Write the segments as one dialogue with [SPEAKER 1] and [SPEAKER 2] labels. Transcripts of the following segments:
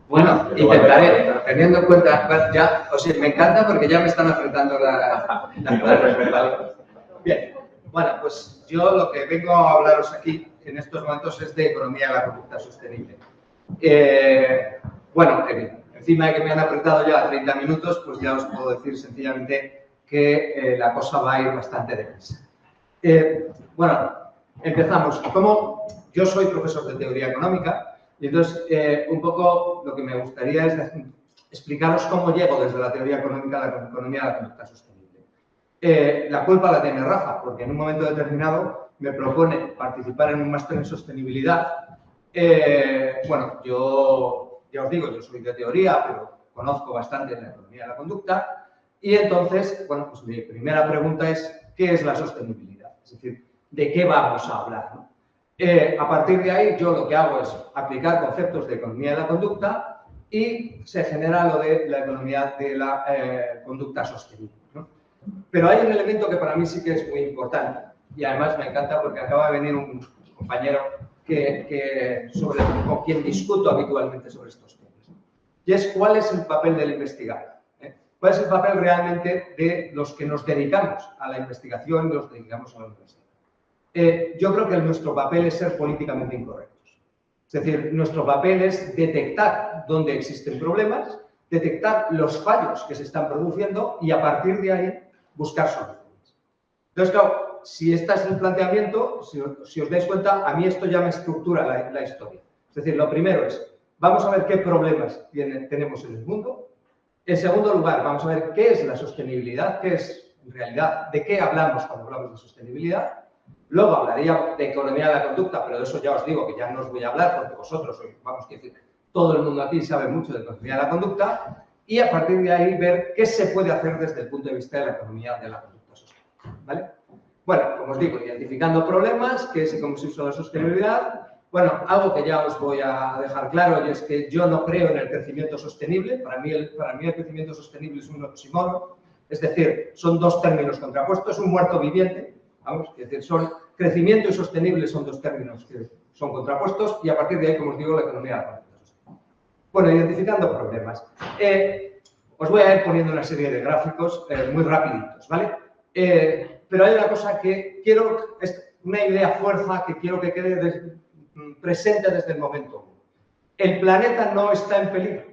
[SPEAKER 1] Bueno, intentaré, teniendo en cuenta, ya, o sea, me encanta porque ya me están apretando la ¿vale? Bien, bueno, pues yo lo que vengo a hablaros aquí en estos momentos es de economía de la conducta sostenible. Bueno, encima de que me han apretado ya 30 minutos, pues ya os puedo decir sencillamente que la cosa va a ir bastante deprisa. Bueno, empezamos. Como yo soy profesor de teoría económica, y entonces un poco lo que me gustaría es explicaros cómo llego desde la teoría económica a la economía de la conducta sostenible. La culpa la tiene Rafa, porque en un momento determinado me propone participar en un máster en sostenibilidad. Bueno, yo ya os digo, yo soy de teoría, pero conozco bastante de la economía de la conducta. Y entonces, bueno, pues mi primera pregunta es, ¿qué es la sostenibilidad? Es decir, ¿de qué vamos a hablar, ¿no? A partir de ahí, yo lo que hago es aplicar conceptos de economía de la conducta y se genera lo de la economía de la conducta sostenible, ¿no? Pero hay un elemento que para mí sí que es muy importante y además me encanta porque acaba de venir un compañero con quien discuto habitualmente sobre estos temas, ¿no? Y es cuál es el papel del investigador. ¿Cuál es el papel realmente de los que nos dedicamos a la investigación y los dedicamos a la universidad? Yo creo que nuestro papel es ser políticamente incorrectos. Es decir, nuestro papel es detectar dónde existen problemas, detectar los fallos que se están produciendo y a partir de ahí buscar soluciones. Entonces, claro, si este es el planteamiento, si os dais cuenta, a mí esto ya me estructura la historia. Es decir, lo primero es, vamos a ver qué problemas tenemos en el mundo. En segundo lugar, vamos a ver qué es la sostenibilidad, qué es, en realidad, de qué hablamos cuando hablamos de sostenibilidad. Luego hablaría de economía de la conducta, pero de eso ya os digo que ya no os voy a hablar porque vosotros, vamos a decir, todo el mundo aquí sabe mucho de economía de la conducta y a partir de ahí ver qué se puede hacer desde el punto de vista de la economía de la conducta sostenible, ¿vale? Bueno, como os digo, identificando problemas, qué es y cómo se usa la sostenibilidad. Bueno, algo que ya os voy a dejar claro y es que yo no creo en el crecimiento sostenible. Para mí el crecimiento sostenible es un oxímoron, es decir, son dos términos contrapuestos, es un muerto viviente. Vamos, es decir, crecimiento y sostenible son dos términos que son contrapuestos y a partir de ahí, como os digo, la economía de la conducta sostenible. Bueno, identificando problemas. Os voy a ir poniendo una serie de gráficos muy rapiditos, ¿vale? Pero hay una cosa que quiero, una idea fuerza que quiero que quede presente desde el momento 1. El planeta no está en peligro,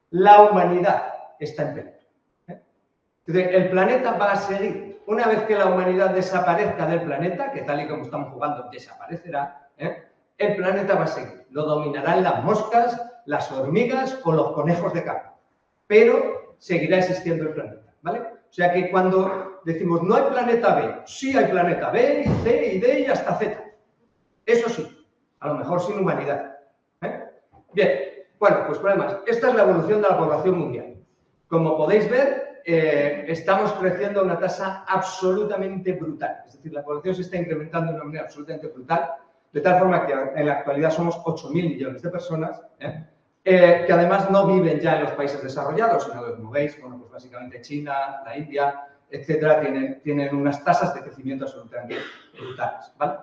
[SPEAKER 1] la humanidad está en peligro. El planeta va a seguir. Una vez que la humanidad desaparezca del planeta, que tal y como estamos jugando desaparecerá, el planeta va a seguir. Lo dominarán las moscas, las hormigas o los conejos de campo. Pero seguirá existiendo el planeta, ¿vale? O sea que cuando decimos no hay planeta B, sí hay planeta B, y C, y D y hasta Z. Eso sí, a lo mejor sin humanidad. Bien, bueno, pues problemas. Esta es la evolución de la población mundial. Como podéis ver, estamos creciendo a una tasa absolutamente brutal. Es decir, la población se está incrementando de una manera absolutamente brutal, de tal forma que en la actualidad somos 8.000 millones de personas, que además no viven ya en los países desarrollados, sino que, como veis, bueno, pues básicamente China, la India, etcétera, tienen unas tasas de crecimiento absolutamente brutales, ¿vale?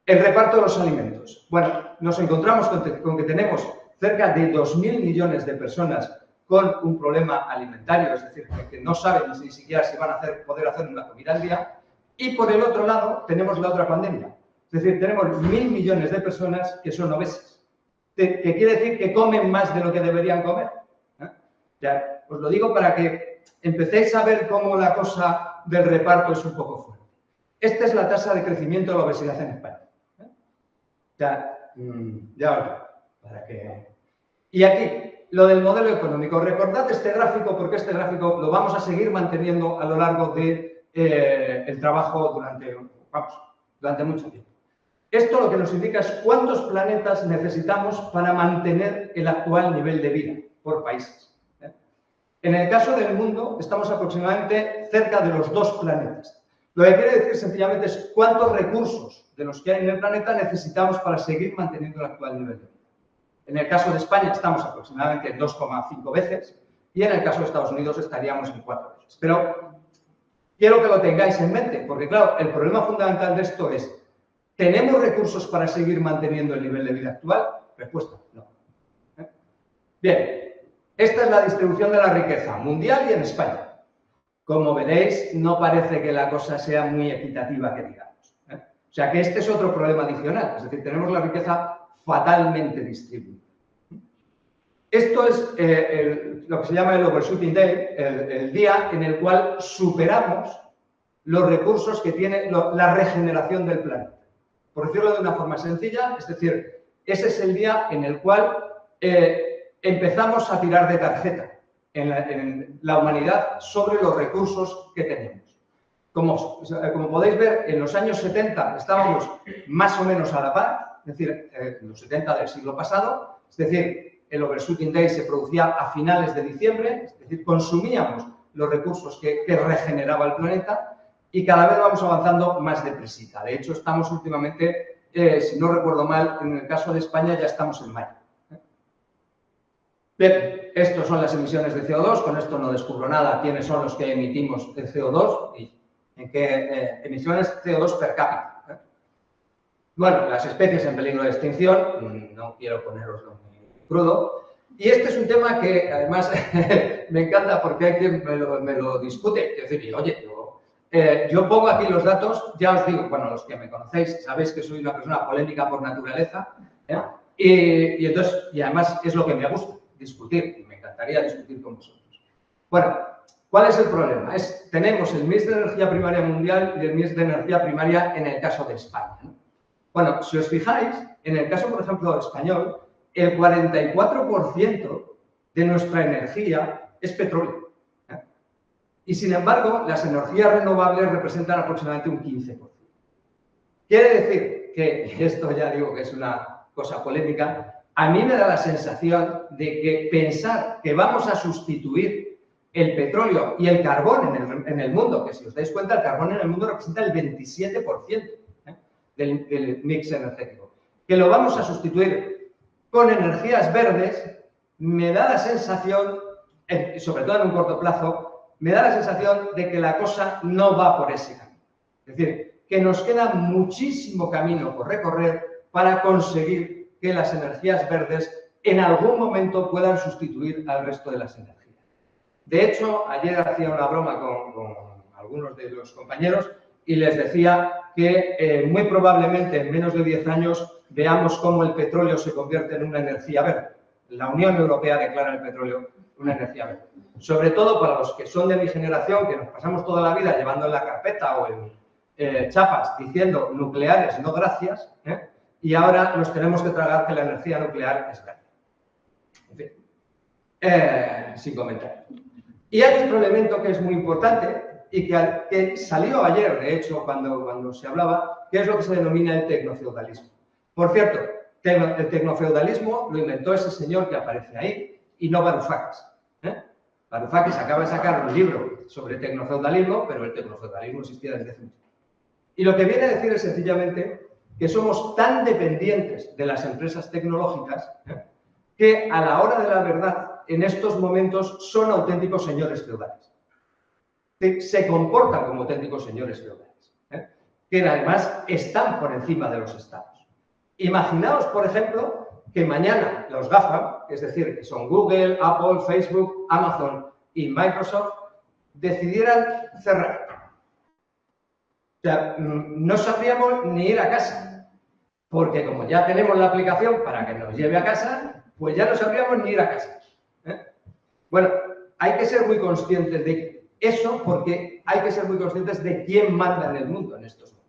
[SPEAKER 1] El reparto de los alimentos. Bueno, nos encontramos con que tenemos cerca de 2.000 millones de personas con un problema alimentario, es decir, que no saben ni siquiera si van a poder hacer una comida al día. Y por el otro lado, tenemos la otra pandemia. Es decir, tenemos 1.000 millones de personas que son obesas. Que quiere decir que comen más de lo que deberían comer. Ya, os lo digo para que empecéis a ver cómo la cosa del reparto es un poco fuerte. Esta es la tasa de crecimiento de la obesidad en España. Para que... Y aquí, lo del modelo económico. Recordad este gráfico porque este gráfico lo vamos a seguir manteniendo a lo largo del trabajo durante mucho tiempo. Esto lo que nos indica es cuántos planetas necesitamos para mantener el actual nivel de vida por países. En el caso del mundo, estamos aproximadamente cerca de los 2 planetas. Lo que quiere decir sencillamente es cuántos recursos de los que hay en el planeta necesitamos para seguir manteniendo el actual nivel de vida. En el caso de España estamos aproximadamente en 2,5 veces y en el caso de Estados Unidos estaríamos en 4 veces. Pero quiero que lo tengáis en mente, porque claro, el problema fundamental de esto es, ¿tenemos recursos para seguir manteniendo el nivel de vida actual? Respuesta, no. Bien, esta es la distribución de la riqueza mundial y en España. Como veréis, no parece que la cosa sea muy equitativa, que digamos. O sea que este es otro problema adicional, es decir, tenemos la riqueza fatalmente distribuida. Esto es lo que se llama el Overshooting Day, el día en el cual superamos los recursos que tiene la regeneración del planeta. Por decirlo de una forma sencilla, es decir, ese es el día en el cual empezamos a tirar de tarjeta en la humanidad sobre los recursos que tenemos. Como podéis ver, en los años 70 estábamos más o menos a la par, es decir, en los 70 del siglo pasado, es decir, el Overshooting Day se producía a finales de diciembre, es decir, consumíamos los recursos que regeneraba el planeta y cada vez vamos avanzando más depresita. De hecho, estamos últimamente, si no recuerdo mal, en el caso de España ya estamos en mayo. Bien, estos son las emisiones de CO2, con esto no descubro nada, quiénes son los que emitimos el CO2 y en qué emisiones CO2 per cápita. Bueno, las especies en peligro de extinción, no quiero poneroslo muy crudo, y este es un tema que además me encanta porque hay quien me lo discute, es decir, oye, yo pongo aquí los datos, ya os digo, bueno, los que me conocéis, sabéis que soy una persona polémica por naturaleza, y además es lo que me gusta, discutir, y me encantaría discutir con vosotros. Bueno, ¿cuál es el problema? Tenemos el mix de energía primaria mundial y el mix de energía primaria en el caso de España, ¿no? Bueno, si os fijáis, en el caso, por ejemplo, español, el 44% de nuestra energía es petróleo. Y, sin embargo, las energías renovables representan aproximadamente un 15%. Quiere decir que, y esto ya digo que es una cosa polémica, a mí me da la sensación de que pensar que vamos a sustituir el petróleo y el carbón en el mundo, que si os dais cuenta, el carbón en el mundo representa el 27% del mix energético, que lo vamos a sustituir con energías verdes, me da la sensación, sobre todo en un corto plazo, me da la sensación de que la cosa no va por ese camino. Es decir, que nos queda muchísimo camino por recorrer para conseguir que las energías verdes en algún momento puedan sustituir al resto de las energías. De hecho, ayer hacía una broma con algunos de los compañeros y les decía que muy probablemente en menos de 10 años veamos cómo el petróleo se convierte en una energía verde. La Unión Europea declara el petróleo una energía verde. Sobre todo para los que son de mi generación, que nos pasamos toda la vida llevando en la carpeta o en chapas diciendo nucleares no gracias, y ahora nos tenemos que tragar que la energía nuclear es verde. En fin, sin comentar. Y hay otro elemento que es muy importante y que salió ayer, de hecho, cuando se hablaba, que es lo que se denomina el tecnofeudalismo. Por cierto, el tecnofeudalismo lo inventó ese señor que aparece ahí y no Varoufakis. Varoufakis acaba de sacar un libro sobre tecnofeudalismo, pero el tecnofeudalismo existía desde hace mucho tiempo. Y lo que viene a decir es sencillamente que somos tan dependientes de las empresas tecnológicas que a la hora de la verdad, en estos momentos, son auténticos señores feudales. Se comportan como auténticos señores feudales, que además están por encima de los estados. Imaginaos, por ejemplo, que mañana los GAFA, es decir, que son Google, Apple, Facebook, Amazon y Microsoft, decidieran cerrar. O sea, no sabríamos ni ir a casa, porque como ya tenemos la aplicación para que nos lleve a casa, pues ya no sabríamos ni ir a casa. Bueno, hay que ser muy conscientes de eso, porque hay que ser muy conscientes de quién manda en el mundo en estos momentos.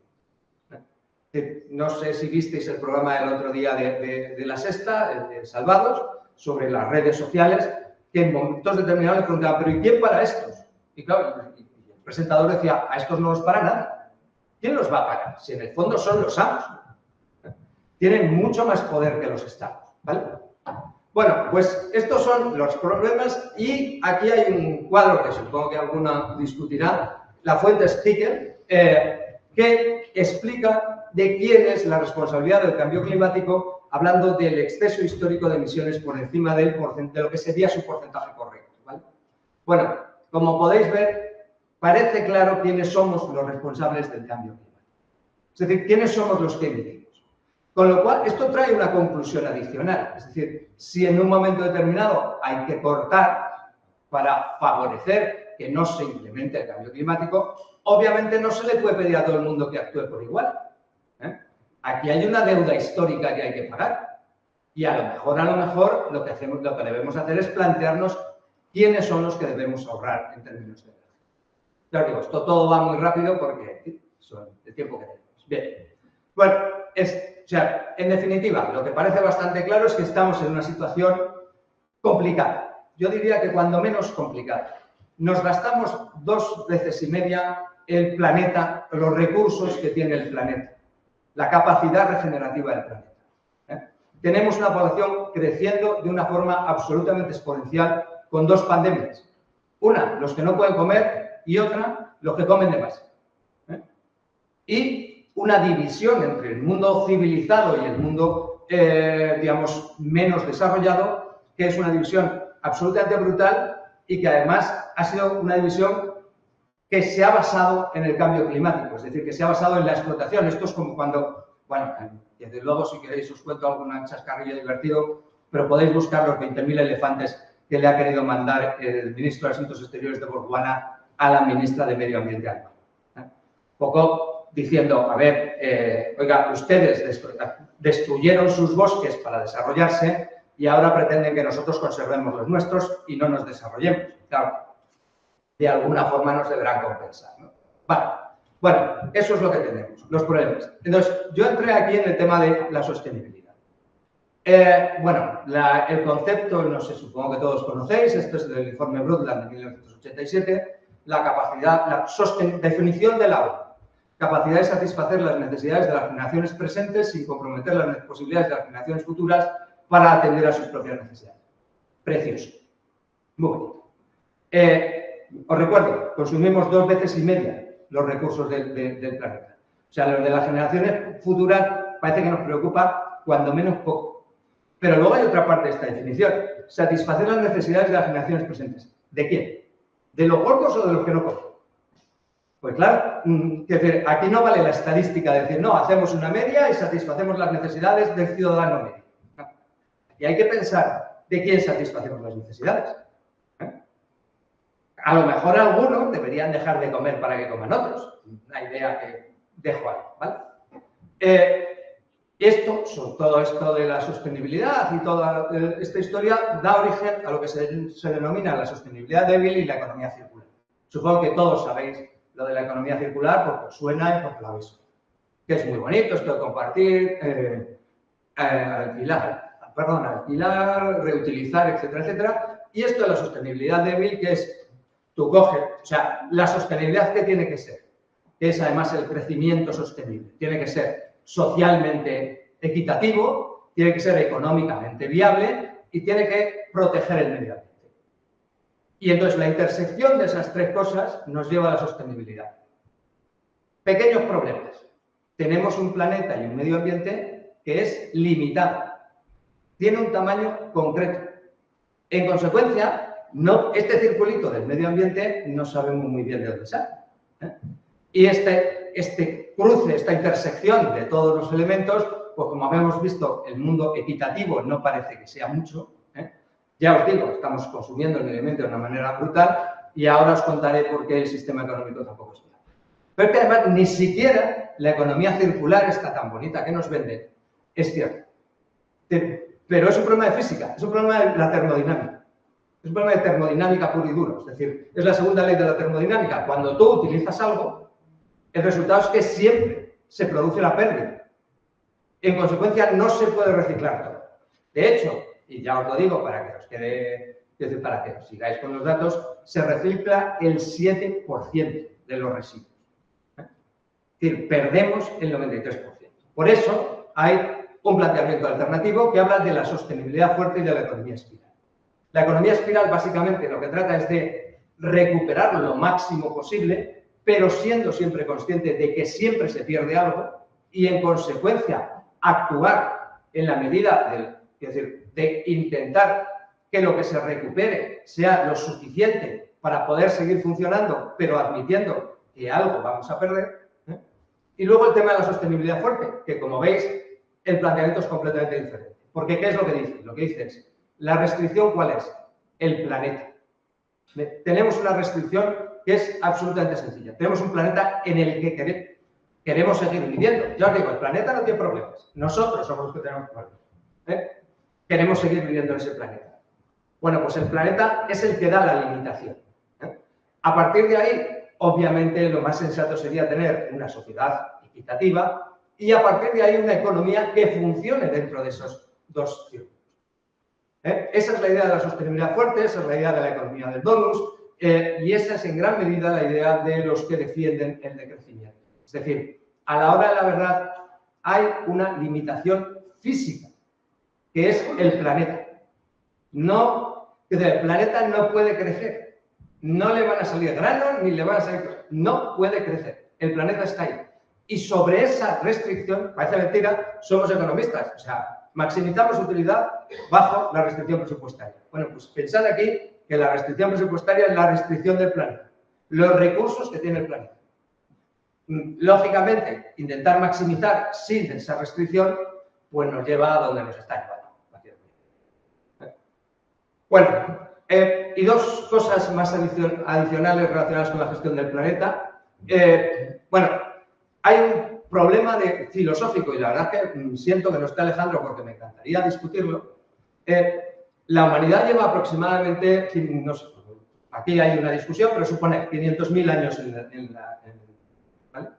[SPEAKER 1] No sé si visteis el programa del otro día de La Sexta, de Salvados, sobre las redes sociales, que en momentos determinados les preguntaban, ¿pero y quién para estos? Y claro, el presentador decía, a estos no los para nada. ¿Quién los va a parar? Si en el fondo son los amos. Tienen mucho más poder que los estados, ¿vale? Bueno, pues estos son los problemas y aquí hay un cuadro que supongo que alguna discutirá, la fuente Sticker, que explica de quién es la responsabilidad del cambio climático, hablando del exceso histórico de emisiones por encima de lo que sería su porcentaje correcto, ¿vale? Bueno, como podéis ver, parece claro quiénes somos los responsables del cambio climático. Es decir, quiénes somos los que emitimos. Con lo cual, esto trae una conclusión adicional. Es decir, si en un momento determinado hay que cortar para favorecer que no se implemente el cambio climático, obviamente no se le puede pedir a todo el mundo que actúe por igual. Aquí hay una deuda histórica que hay que pagar. Y a lo mejor, lo que debemos hacer es plantearnos quiénes son los que debemos ahorrar en términos de energía. Ya os digo, esto todo va muy rápido porque son el tiempo que tenemos. Bien. Bueno, en definitiva, lo que parece bastante claro es que estamos en una situación complicada. Yo diría que cuando menos complicada. Nos gastamos 2 veces y media el planeta, los recursos que tiene el planeta, la capacidad regenerativa del planeta. Tenemos una población creciendo de una forma absolutamente exponencial con 2 pandemias. Una, los que no pueden comer, y otra, los que comen de más. Y una división entre el mundo civilizado y el mundo, digamos, menos desarrollado, que es una división absolutamente brutal y que además ha sido una división que se ha basado en el cambio climático, es decir, que se ha basado en la explotación. Esto es como cuando, bueno, desde luego si queréis os cuento algún chascarrillo divertido, pero podéis buscar los 20.000 elefantes que le ha querido mandar el ministro de Asuntos Exteriores de Botswana a la ministra de Medio Ambiente. Poco diciendo, a ver, oiga, ustedes destruyeron sus bosques para desarrollarse y ahora pretenden que nosotros conservemos los nuestros y no nos desarrollemos. Claro, de alguna forma nos deberán compensar, ¿no? Vale. Bueno, eso es lo que tenemos, los problemas. Entonces, yo entré aquí en el tema de la sostenibilidad. El concepto, no sé, supongo que todos conocéis, esto es del informe Brundtland de 1987, la capacidad, definición de la ONU. Capacidad de satisfacer las necesidades de las generaciones presentes sin comprometer las posibilidades de las generaciones futuras para atender a sus propias necesidades. Precioso. Muy bonito. Os recuerdo, consumimos 2 veces y media los recursos del planeta. O sea, los de las generaciones futuras parece que nos preocupa cuando menos poco. Pero luego hay otra parte de esta definición. Satisfacer las necesidades de las generaciones presentes. ¿De quién? ¿De los gordos o de los que no comen? Pues claro, aquí no vale la estadística de decir, no, hacemos una media y satisfacemos las necesidades del ciudadano medio. Y hay que pensar de quién satisfacemos las necesidades. A lo mejor algunos deberían dejar de comer para que coman otros. Una idea que dejo ahí, ¿vale? Todo esto de la sostenibilidad y toda esta historia da origen a lo que se denomina la sostenibilidad débil y la economía circular. Supongo que todos sabéis lo de la economía circular porque os suena y porque lo habéis oído. Que es muy bonito esto de compartir, alquilar, reutilizar, etcétera, etcétera. Y esto de la sostenibilidad débil, que es tú coges, o sea, la sostenibilidad que tiene que ser, que es además el crecimiento sostenible, tiene que ser socialmente equitativo, tiene que ser económicamente viable y tiene que proteger el medio ambiente. Y entonces la intersección de esas 3 cosas nos lleva a la sostenibilidad. Pequeños problemas. Tenemos un planeta y un medio ambiente que es limitado. Tiene un tamaño concreto. En consecuencia, este circulito del medio ambiente no sabemos muy bien de dónde sale. Y este cruce, esta intersección de todos los elementos, pues como hemos visto, el mundo equitativo no parece que sea mucho. Ya os digo, estamos consumiendo el medio ambiente de una manera brutal y ahora os contaré por qué el sistema económico tampoco es viable. Pero es que además ni siquiera la economía circular está tan bonita que nos vende. Es cierto. Pero es un problema de física, es un problema de la termodinámica. Es un problema de termodinámica puro y duro. Es decir, es la segunda ley de la termodinámica. Cuando tú utilizas algo, el resultado es que siempre se produce la pérdida. En consecuencia, no se puede reciclar todo. De hecho, y ya os lo digo para que os quede, es decir, para que os sigáis con los datos, se recicla el 7% de los residuos. Es decir, perdemos el 93%. Por eso hay un planteamiento alternativo que habla de la sostenibilidad fuerte y de la economía espiral. La economía espiral básicamente lo que trata es de recuperar lo máximo posible, pero siendo siempre consciente de que siempre se pierde algo y en consecuencia actuar en la medida de intentar que lo que se recupere sea lo suficiente para poder seguir funcionando, pero admitiendo que algo vamos a perder. Y luego el tema de la sostenibilidad fuerte, que como veis el planteamiento es completamente diferente. Porque, ¿qué es lo que dice? Lo que dice es, ¿la restricción cuál es? El planeta. Tenemos una restricción que es absolutamente sencilla. Tenemos un planeta en el que queremos seguir viviendo. Ya os digo, el planeta no tiene problemas. Nosotros somos los que tenemos problemas. Queremos seguir viviendo en ese planeta. Bueno, pues el planeta es el que da la limitación. A partir de ahí, obviamente, lo más sensato sería tener una sociedad equitativa y a partir de ahí una economía que funcione dentro de esos dos círculos. Esa es la idea de la sostenibilidad fuerte, esa es la idea de la economía del donus y esa es en gran medida la idea de los que defienden el decrecimiento. Es decir, a la hora de la verdad hay una limitación física, que es el planeta. El planeta no puede crecer. No le van a salir granos ni le van a salir cosas. No puede crecer. El planeta está ahí. Y sobre esa restricción, parece mentira, somos economistas. O sea, maximizamos utilidad bajo la restricción presupuestaria. Bueno, pues pensad aquí que la restricción presupuestaria es la restricción del planeta. Los recursos que tiene el planeta. Lógicamente, intentar maximizar sin esa restricción, pues nos lleva a donde nos está llevando. Bueno, y dos cosas más adicionales relacionadas con la gestión del planeta. Bueno, hay un problema filosófico y la verdad que siento que no está Alejandro porque me encantaría discutirlo. La humanidad lleva aproximadamente, no sé, aquí hay una discusión, pero supone 500.000 años ¿vale?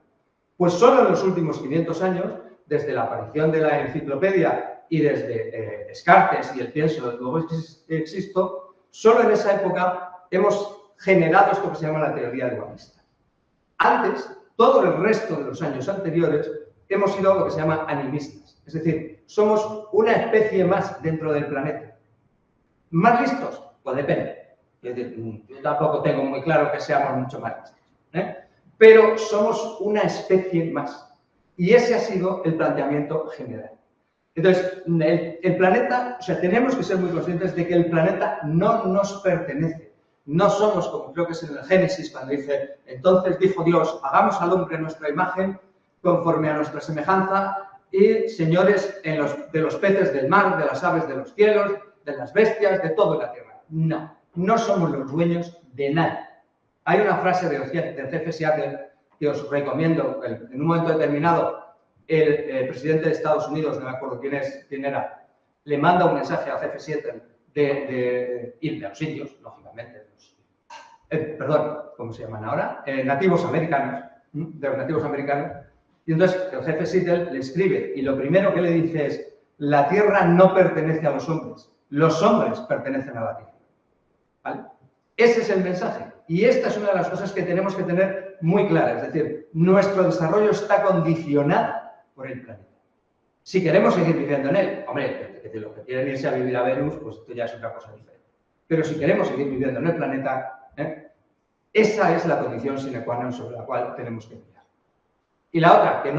[SPEAKER 1] Pues solo en los últimos 500 años, desde la aparición de la enciclopedia y desde Descartes y el pienso del luego existo, solo en esa época hemos generado esto que se llama la teoría dualista. Antes, todo el resto de los años anteriores, hemos sido lo que se llama animistas. Es decir, somos una especie más dentro del planeta. ¿Más listos? Pues depende. Es decir, yo tampoco tengo muy claro que seamos mucho más listos. Pero somos una especie más. Y ese ha sido el planteamiento general. Entonces, el planeta, o sea, tenemos que ser muy conscientes de que el planeta no nos pertenece. No somos, como creo que es en el Génesis, cuando dice, entonces dijo Dios, hagamos al hombre nuestra imagen, conforme a nuestra semejanza, y señores de los peces del mar, de las aves de los cielos, de las bestias, de todo la tierra. No, no somos los dueños de nada. Hay una frase del jefe Seattle que os recomiendo, en un momento determinado, el presidente de Estados Unidos, no me acuerdo quién era, le manda un mensaje al jefe Seattle de los indios, lógicamente, perdón, ¿cómo se llaman ahora? Nativos americanos, de los nativos americanos. Y entonces el jefe Seattle le escribe y lo primero que le dice es, la tierra no pertenece a los hombres pertenecen a la tierra. ¿Vale? Ese es el mensaje. Y esta es una de las cosas que tenemos que tener muy claras. Es decir, nuestro desarrollo está condicionado por el planeta. Si queremos seguir viviendo en él, hombre, los que quieren irse a vivir a Venus, pues esto ya es otra cosa diferente. Pero si queremos seguir viviendo en el planeta, esa es la condición sine qua non sobre la cual tenemos que mirar. Y la otra, que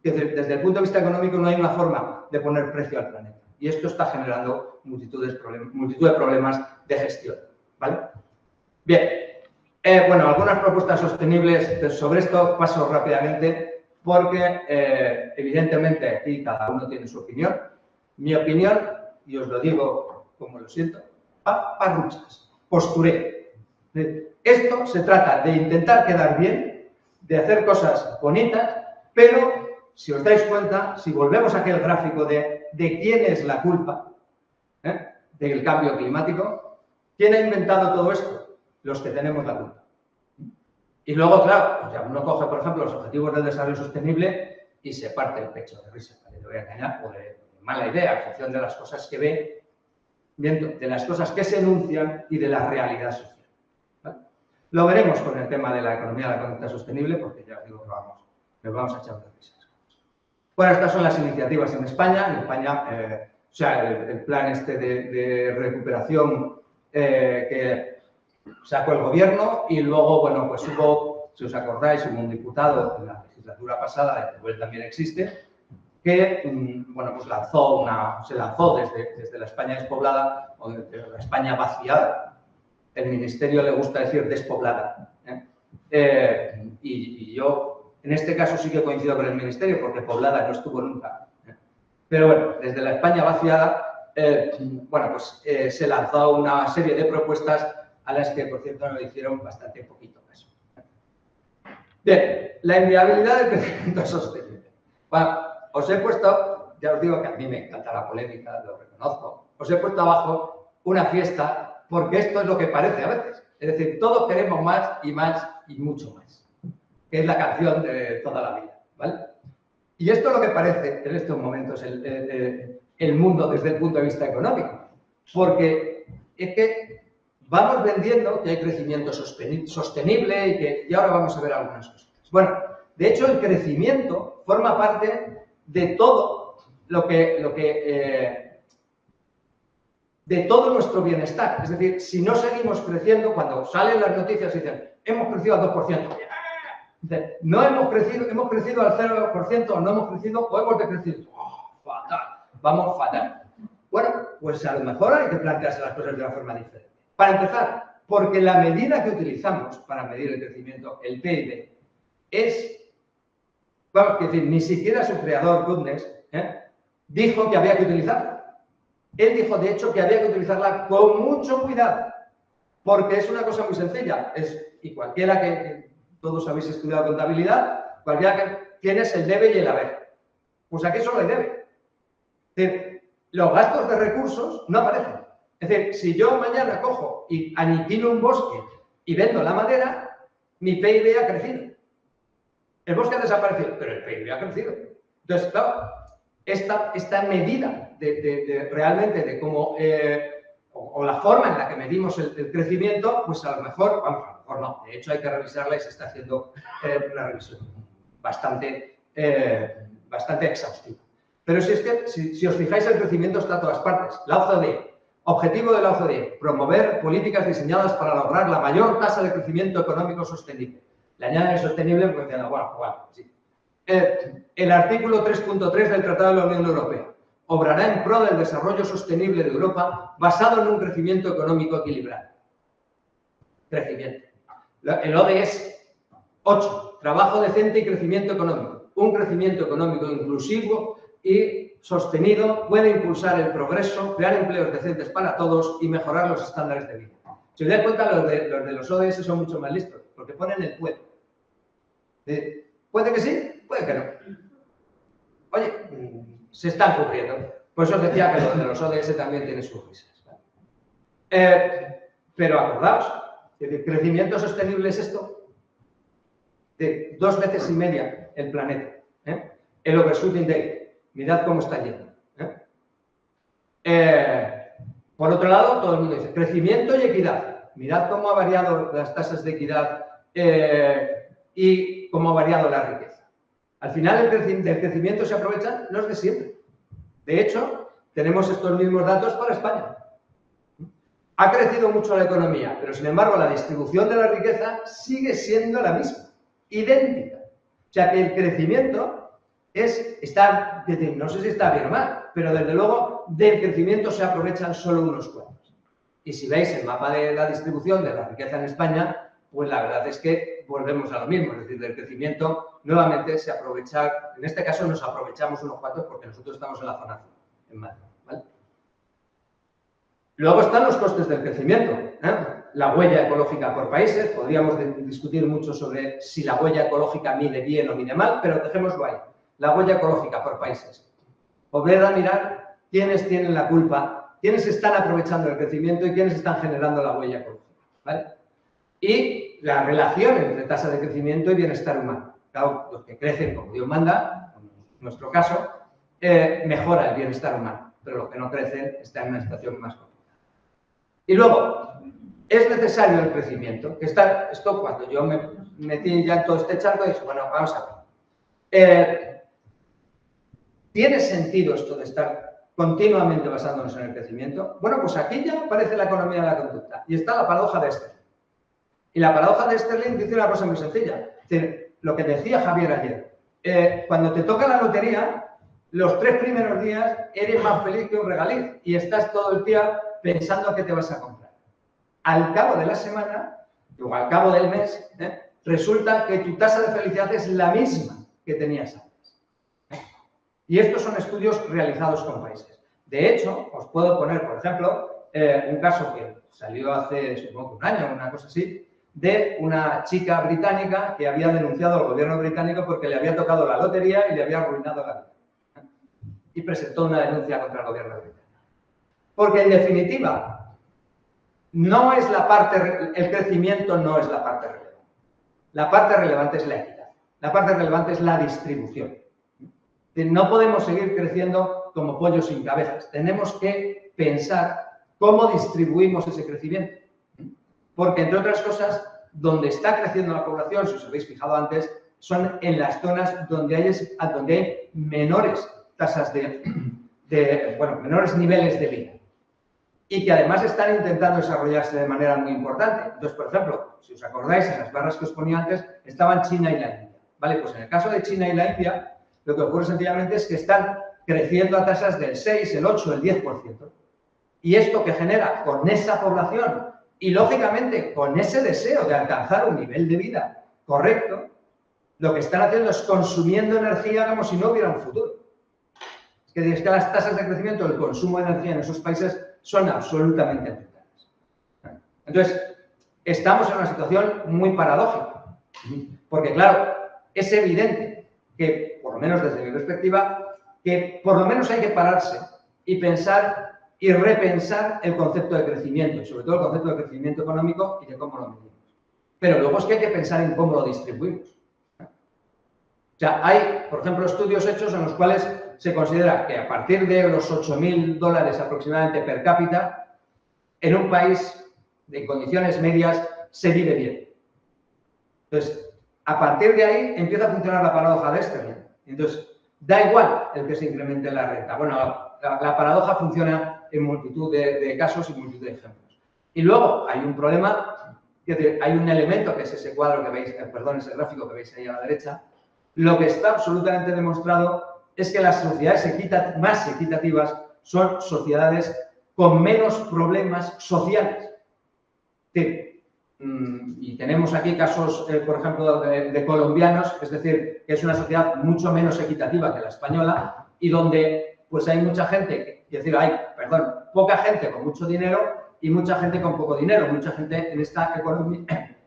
[SPEAKER 1] que desde el punto de vista económico no hay una forma de poner precio al planeta. Y esto está generando multitud de problemas de gestión. ¿Vale? Bien. Bueno, algunas propuestas sostenibles sobre esto paso rápidamente porque, evidentemente, aquí cada uno tiene su opinión. Mi opinión, y os lo digo como lo siento, parruchas, postureo. Esto se trata de intentar quedar bien, de hacer cosas bonitas, pero, si os dais cuenta, si volvemos a aquel gráfico de quién es la culpa del cambio climático, ¿quién ha inventado todo esto? Los que tenemos la culpa. Y luego, claro, pues ya uno coge, por ejemplo, los objetivos del desarrollo sostenible y se parte el pecho de risa, no le voy a engañar, o de mala idea, en función de las cosas que ve, de las cosas que se enuncian y de la realidad social. ¿Vale? Lo veremos con el tema de la economía de la conducta sostenible, porque ya os digo que nos vamos a echar unas risas. Bueno, estas son las iniciativas en España. En España, o sea, el plan este de recuperación que sacó el gobierno y luego, bueno, pues hubo, si os acordáis, hubo un diputado en la legislatura pasada, que también existe, que, bueno, pues se lanzó desde la España despoblada o desde la España vaciada. El ministerio le gusta decir despoblada. Y yo En este caso sí que coincido con el Ministerio, porque poblada no estuvo nunca. Pero bueno, desde la España vaciada, bueno, pues se lanzó una serie de propuestas a las que, por cierto, no le hicieron bastante poquito caso. Bien, la inviabilidad del crecimiento sostenible. Bueno, os he puesto, ya os digo que a mí me encanta la polémica, lo reconozco, os he puesto abajo una fiesta porque esto es lo que parece a veces. Es decir, todos queremos más y mucho más, que es la canción de toda la vida, ¿vale? Y esto es lo que parece en estos momentos el mundo desde el punto de vista económico, porque es que vamos vendiendo que hay crecimiento sostenible y ahora vamos a ver algunas cosas. Bueno, de hecho el crecimiento forma parte de todo de todo nuestro bienestar. Es decir, si no seguimos creciendo, cuando salen las noticias y dicen, hemos crecido al 2%. No hemos crecido al 0% o no hemos crecido o hemos decrecido. Oh, fatal, vamos fatal. Bueno, pues a lo mejor hay que plantearse las cosas de una forma diferente. Para empezar, porque la medida que utilizamos para medir el crecimiento, el PIB, vamos a decir, ni siquiera su creador, Keynes, dijo que había que utilizarla. Él dijo, de hecho, que había que utilizarla con mucho cuidado, porque es una cosa muy sencilla. Y cualquiera que todos habéis estudiado contabilidad, cualquiera que tienes el debe y el haber. Pues aquí solo hay debe. Es decir, los gastos de recursos no aparecen. Es decir, si yo mañana cojo y aniquilo un bosque y vendo la madera, mi PIB ha crecido. El bosque ha desaparecido, pero el PIB ha crecido. Entonces, claro, esta medida realmente de cómo, o la forma en la que medimos el crecimiento, pues a lo mejor no. De hecho, hay que revisarla y se está haciendo una revisión bastante exhaustiva. Pero si os fijáis, el crecimiento está a todas partes. La OCDE, objetivo de la OCDE, promover políticas diseñadas para lograr la mayor tasa de crecimiento económico sostenible. Le añaden sostenible porque dicen, bueno, sí. El artículo 3.3 del Tratado de la Unión Europea obrará en pro del desarrollo sostenible de Europa basado en un crecimiento económico equilibrado. Crecimiento. El ODS 8, trabajo decente y crecimiento económico. Un crecimiento económico inclusivo y sostenido puede impulsar el progreso, crear empleos decentes para todos y mejorar los estándares de vida. Si os dais cuenta, los de los ODS son mucho más listos, porque ponen el puede. ¿Puede que sí? Puede que no. Oye, se están cumpliendo. Por eso os decía que lo de los ODS también tiene sus risas. Pero acordaos, el crecimiento sostenible es esto. De 2 veces y media el planeta. El overshooting day. Mirad cómo está lleno. Por otro lado, todo el mundo dice crecimiento y equidad. Mirad cómo ha variado las tasas de equidad y cómo ha variado la riqueza. Al final, del crecimiento se aprovechan los de siempre. De hecho, tenemos estos mismos datos para España. Ha crecido mucho la economía, pero sin embargo la distribución de la riqueza sigue siendo la misma, idéntica. O sea que el crecimiento no sé si está bien o mal, pero desde luego del crecimiento se aprovechan solo unos cuantos. Y si veis el mapa de la distribución de la riqueza en España, pues la verdad es que volvemos a lo mismo, es decir, del crecimiento nuevamente se aprovecha, en este caso nos aprovechamos unos cuantos porque nosotros estamos en la zona en Madrid, ¿vale? Luego están los costes del crecimiento, la huella ecológica por países, podríamos discutir mucho sobre si la huella ecológica mide bien o mide mal, pero dejémoslo ahí, la huella ecológica por países. Volver a mirar quiénes tienen la culpa, quiénes están aprovechando el crecimiento y quiénes están generando la huella ecológica, ¿vale? Y la relación entre tasa de crecimiento y bienestar humano. Claro, los que crecen como Dios manda, en nuestro caso, mejora el bienestar humano, pero los que no crecen están en una situación más complicada. Y luego, es necesario el crecimiento, que esto cuando yo me metí ya en todo este charco, dije, bueno, vamos a ver. ¿Tiene sentido esto de estar continuamente basándonos en el crecimiento? Bueno, pues aquí ya aparece la economía de la conducta y está la paradoja de Sterling. Y la paradoja de Sterling dice una cosa muy sencilla. Es decir, lo que decía Javier ayer. Cuando te toca la lotería, los 3 primeros días eres más feliz que un regaliz y estás todo el día pensando qué te vas a comprar. Al cabo de la semana, o al cabo del mes, resulta que tu tasa de felicidad es la misma que tenías antes. Y estos son estudios realizados con países. De hecho, os puedo poner, por ejemplo, un caso que salió hace, supongo, un año o una cosa así, de una chica británica que había denunciado al gobierno británico porque le había tocado la lotería y le había arruinado la vida. Y presentó una denuncia contra el gobierno británico. Porque, en definitiva, no es la parte, el crecimiento no es la parte relevante. La parte relevante es la equidad. La parte relevante es la distribución. No podemos seguir creciendo como pollos sin cabezas. Tenemos que pensar cómo distribuimos ese crecimiento. Porque, entre otras cosas, donde está creciendo la población, si os habéis fijado antes, son en las zonas donde hay menores tasas menores niveles de vida. Y que además están intentando desarrollarse de manera muy importante. Entonces, por ejemplo, si os acordáis, en las barras que os ponía antes, estaban China y la India. Vale, pues en el caso de China y la India, lo que ocurre sencillamente es que están creciendo a tasas del 6, el 8, el 10%. Y esto que genera con esa población y, lógicamente, con ese deseo de alcanzar un nivel de vida correcto, lo que están haciendo es consumiendo energía como si no hubiera un futuro. Es que las tasas de crecimiento del consumo de energía en esos países son absolutamente brutales. Entonces, estamos en una situación muy paradójica. Porque, claro, es evidente que, por lo menos desde mi perspectiva, que por lo menos hay que pararse y pensar y repensar el concepto de crecimiento, y sobre todo el concepto de crecimiento económico y de cómo lo medimos. Pero luego es que hay que pensar en cómo lo distribuimos. O sea, hay, por ejemplo, estudios hechos en los cuales se considera que a partir de los $8.000 aproximadamente per cápita, en un país de condiciones medias se vive bien. Entonces, a partir de ahí empieza a funcionar la paradoja de Sterling. Entonces, da igual el que se incremente la renta. Bueno, la paradoja funciona en multitud de casos y multitud de ejemplos. Y luego hay un problema, es decir, hay un elemento que es ese cuadro que veis, perdón, ese gráfico que veis ahí a la derecha. Lo que está absolutamente demostrado es que las sociedades más equitativas son sociedades con menos problemas sociales. Es decir, y tenemos aquí casos, por ejemplo, de colombianos, es decir, que es una sociedad mucho menos equitativa que la española y donde pues hay mucha gente, poca gente con mucho dinero y mucha gente con poco dinero, mucha gente en esta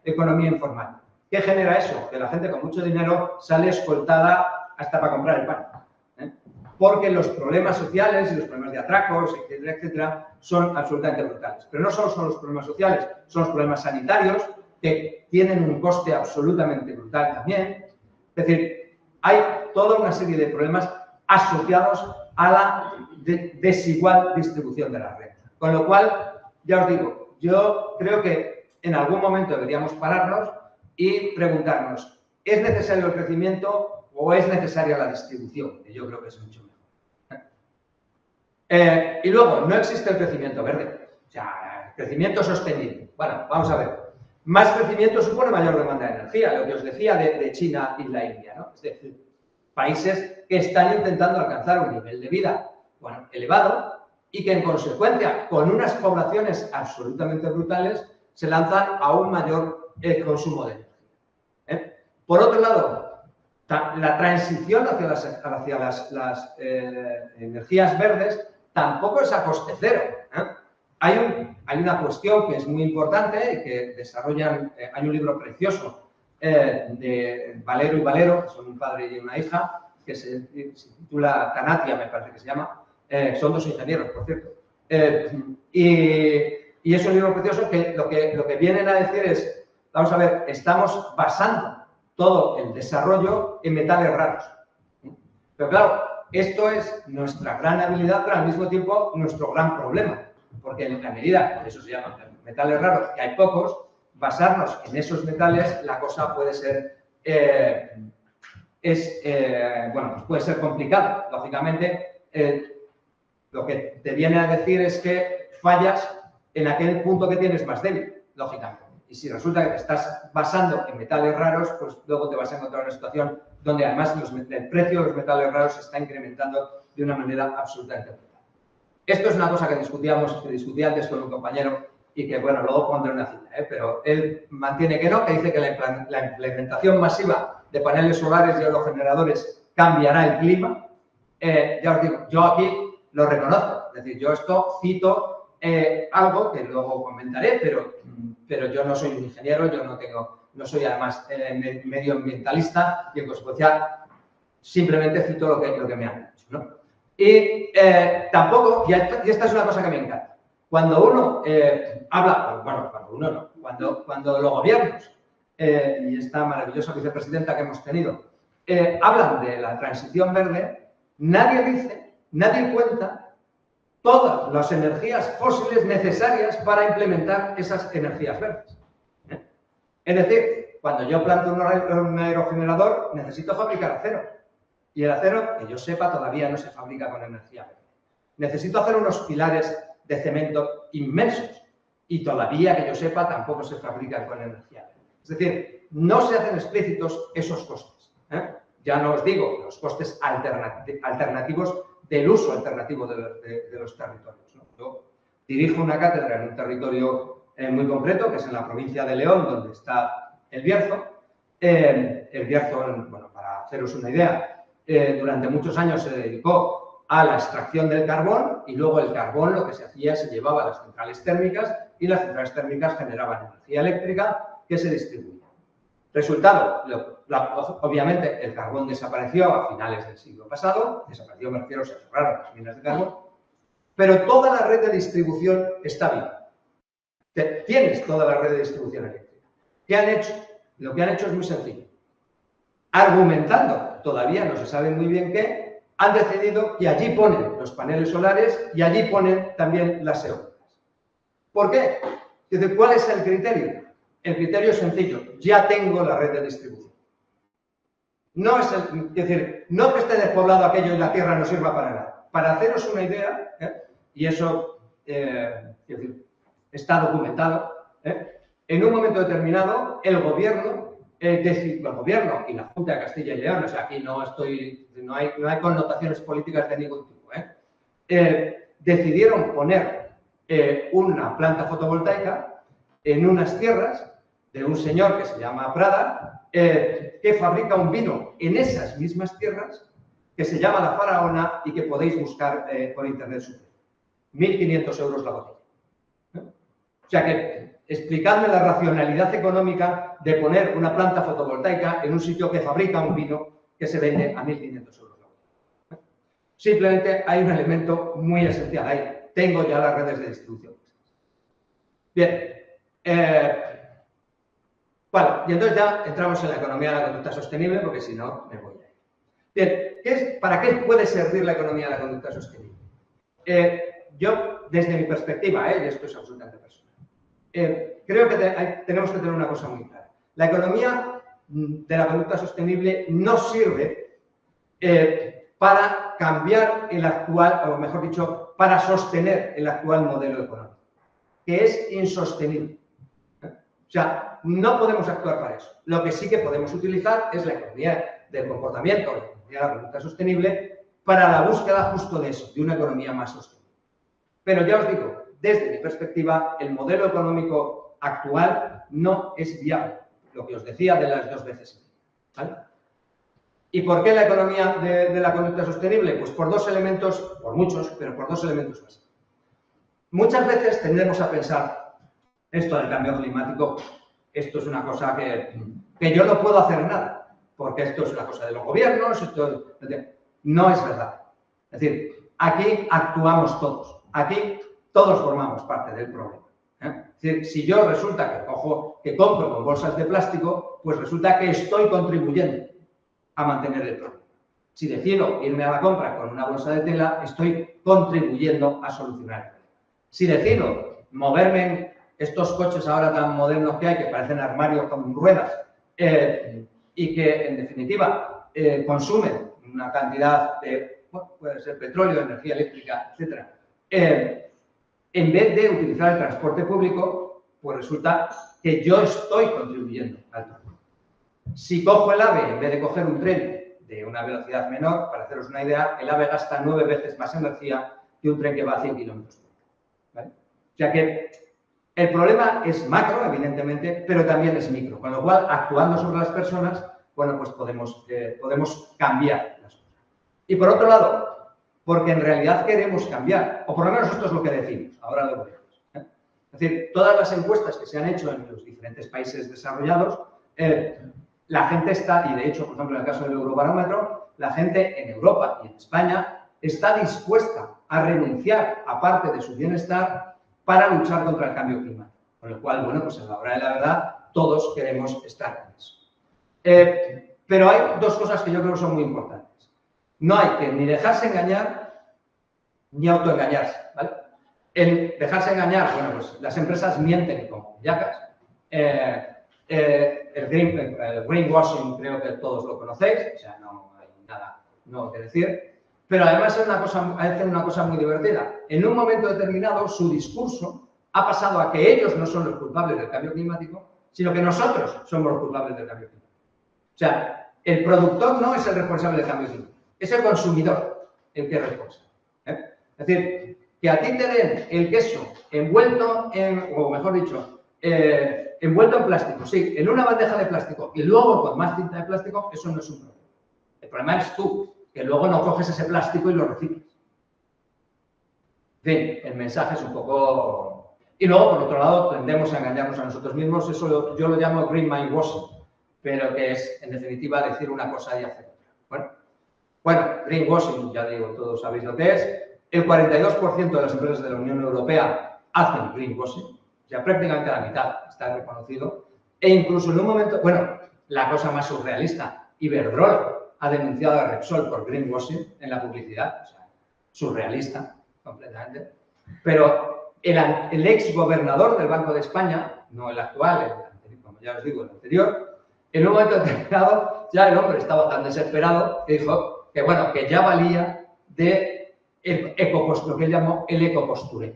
[SPEAKER 1] economía informal. ¿Qué genera eso? Que la gente con mucho dinero sale escoltada hasta para comprar el pan. Porque los problemas sociales y los problemas de atracos, etcétera, etcétera, son absolutamente brutales. Pero no solo son los problemas sociales, son los problemas sanitarios, que tienen un coste absolutamente brutal también. Es decir, hay toda una serie de problemas asociados a la desigual distribución de la renta. Con lo cual, ya os digo, yo creo que en algún momento deberíamos pararnos y preguntarnos, ¿es necesario el crecimiento o es necesaria la distribución? Que yo creo que es mucho mejor. Y luego, no existe el crecimiento verde, o sea, el crecimiento sostenible. Bueno, vamos a ver. Más crecimiento supone mayor demanda de energía, lo que os decía de China y la India, ¿no? Es decir, países que están intentando alcanzar un nivel de vida elevado y que, en consecuencia, con unas poblaciones absolutamente brutales, se lanzan a un mayor consumo de energía. Por otro lado, la transición hacia las energías verdes tampoco es a coste cero. Hay una cuestión que es muy importante y que desarrollan, hay un libro precioso de Valero y Valero, que son un padre y una hija, que se titula Tanatia, me parece que se llama. Son dos ingenieros, por cierto. Y es un libro precioso que lo que vienen a decir es, vamos a ver, estamos basando todo el desarrollo en metales raros. Pero claro, esto es nuestra gran habilidad, pero al mismo tiempo nuestro gran problema. Porque en la medida, por eso se llaman metales raros, que hay pocos, basarnos en esos metales, la cosa puede ser, puede ser complicada. Lógicamente, lo que te viene a decir es que fallas en aquel punto que tienes más débil, lógicamente. Y si resulta que te estás basando en metales raros, pues luego te vas a encontrar en una situación donde además el precio de los metales raros se está incrementando de una manera absolutamente brutal. Esto es una cosa que discutí antes con un compañero y que, bueno, luego pondré una cita, pero él mantiene que no, que dice que la implementación masiva de paneles solares y aerogeneradores cambiará el clima. Ya os digo, yo aquí lo reconozco, es decir, yo esto cito algo que luego comentaré, pero yo no soy un ingeniero, yo no soy además medioambientalista y en consecuencia simplemente cito lo que me han dicho, ¿no? Y tampoco, y esta es una cosa que me encanta, cuando uno habla, bueno, cuando uno no, cuando los gobiernos y esta maravillosa vicepresidenta que hemos tenido hablan de la transición verde, nadie cuenta todas las energías fósiles necesarias para implementar esas energías verdes. Es decir, cuando yo planto un aerogenerador, necesito fabricar acero. Y el acero, que yo sepa, todavía no se fabrica con energía verde. Necesito hacer unos pilares de cemento inmensos. Y todavía, que yo sepa, tampoco se fabrican con energía verde. Es decir, no se hacen explícitos esos costes. Ya no os digo los costes alternativos del uso alternativo de los territorios, ¿no? Yo dirijo una cátedra en un territorio muy concreto, que es en la provincia de León, donde está el Bierzo. El Bierzo, bueno, para haceros una idea, durante muchos años se dedicó a la extracción del carbón y luego el carbón lo que se hacía se llevaba a las centrales térmicas y las centrales térmicas generaban energía eléctrica que se distribuía. Resultado, obviamente el carbón desapareció a finales del siglo pasado, desapareció, me refiero, se cerraron las minas de carbón, pero toda la red de distribución está viva. Tienes toda la red de distribución eléctrica. ¿Qué han hecho? Lo que han hecho es muy sencillo. Argumentando, todavía no se sabe muy bien qué, han decidido que allí ponen los paneles solares y allí ponen también las eólicas. ¿Por qué? ¿Cuál es el criterio? El criterio es sencillo. Ya tengo la red de distribución. No es decir, no que esté despoblado aquello y la tierra no sirva para nada. Para haceros una idea, y eso está documentado, en un momento determinado el gobierno y la Junta de Castilla y León, o sea, aquí no hay connotaciones políticas de ningún tipo, decidieron poner una planta fotovoltaica en unas tierras de un señor que se llama Prada, que fabrica un vino en esas mismas tierras que se llama La Faraona y que podéis buscar por internet su precio. 1.500 euros la botella. O sea que explicadme la racionalidad económica de poner una planta fotovoltaica en un sitio que fabrica un vino que se vende a 1.500 euros la botella. Simplemente hay un elemento muy esencial ahí. Tengo ya las redes de distribución. Bien. Bueno, y entonces ya entramos en la economía de la conducta sostenible, porque si no, me voy a ir. Bien, ¿para qué puede servir la economía de la conducta sostenible? Yo, desde mi perspectiva, y esto es absolutamente personal, creo que tenemos que tener una cosa muy clara. La economía de la conducta sostenible no sirve para cambiar el actual, o mejor dicho, para sostener el actual modelo económico, que es insostenible. O sea, no podemos actuar para eso. Lo que sí que podemos utilizar es la economía del comportamiento, la economía de la conducta sostenible, para la búsqueda justo de eso, de una economía más sostenible. Pero ya os digo, desde mi perspectiva, el modelo económico actual no es viable. Lo que os decía de las 2 veces. ¿Vale? ¿Y por qué la economía de la conducta sostenible? Pues por 2 elementos, por muchos, pero por 2 elementos básicos. Muchas veces tendemos a pensar, esto del cambio climático, esto es una cosa que yo no puedo hacer nada, porque esto es una cosa de los gobiernos, no es verdad. Es decir, aquí actuamos todos, aquí todos formamos parte del problema. Es decir, si yo resulta que compro con bolsas de plástico, pues resulta que estoy contribuyendo a mantener el problema. Si decido irme a la compra con una bolsa de tela, estoy contribuyendo a solucionar el problema. Si decido moverme en estos coches ahora tan modernos que hay, que parecen armarios con ruedas, y que, en definitiva, consumen una cantidad de, bueno, puede ser petróleo, energía eléctrica, etc. En vez de utilizar el transporte público, pues resulta que yo estoy contribuyendo al problema. Si cojo el AVE, en vez de coger un tren de una velocidad menor, para haceros una idea, el AVE gasta 9 veces más energía que un tren que va a 100 km/h. ¿Vale? O sea que El problema es macro, evidentemente, pero también es micro, con lo cual, actuando sobre las personas, bueno, pues podemos cambiar las cosas. Y por otro lado, porque en realidad queremos cambiar, o por lo menos esto es lo que decimos, ahora lo veremos. Es decir, todas las encuestas que se han hecho en los diferentes países desarrollados, la gente está, y de hecho, por ejemplo, en el caso del Eurobarómetro, la gente en Europa y en España está dispuesta a renunciar a parte de su bienestar para luchar contra el cambio climático. Con lo cual, bueno, pues a la hora de la verdad, todos queremos estar en eso. Pero hay dos cosas que yo creo que son muy importantes. No hay que ni dejarse engañar ni autoengañarse, ¿vale? El dejarse engañar, bueno, pues las empresas mienten como yacas. El greenwashing creo que todos lo conocéis, o sea, no hay nada nuevo que decir. Pero además hacen una cosa muy divertida. En un momento determinado, su discurso ha pasado a que ellos no son los culpables del cambio climático, sino que nosotros somos los culpables del cambio climático. O sea, el productor no es el responsable del cambio climático, es el consumidor el que es responsable. Es decir, que a ti te den el queso envuelto en, o mejor dicho, envuelto en plástico, sí, en una bandeja de plástico y luego con más cinta de plástico, eso no es un problema. El problema es tú, que luego no coges ese plástico y lo reciclas. En fin, el mensaje es un poco... Y luego, por otro lado, tendemos a engañarnos a nosotros mismos, eso yo lo llamo green mind washing, pero que es, en definitiva, decir una cosa y hacer otra. Bueno, greenwashing, ya digo, todos sabéis lo que es. El 42% de las empresas de la Unión Europea hacen greenwashing, o sea, prácticamente la mitad está reconocido. E incluso en un momento, bueno, la cosa más surrealista, Iberdrola ha denunciado a Repsol por greenwashing en la publicidad, o sea, surrealista completamente. Pero el ex gobernador del Banco de España, no el actual, como ya os digo, el anterior, en un momento determinado ya el hombre estaba tan desesperado que dijo que, bueno, que ya valía de lo que él llamó el ecopostureo.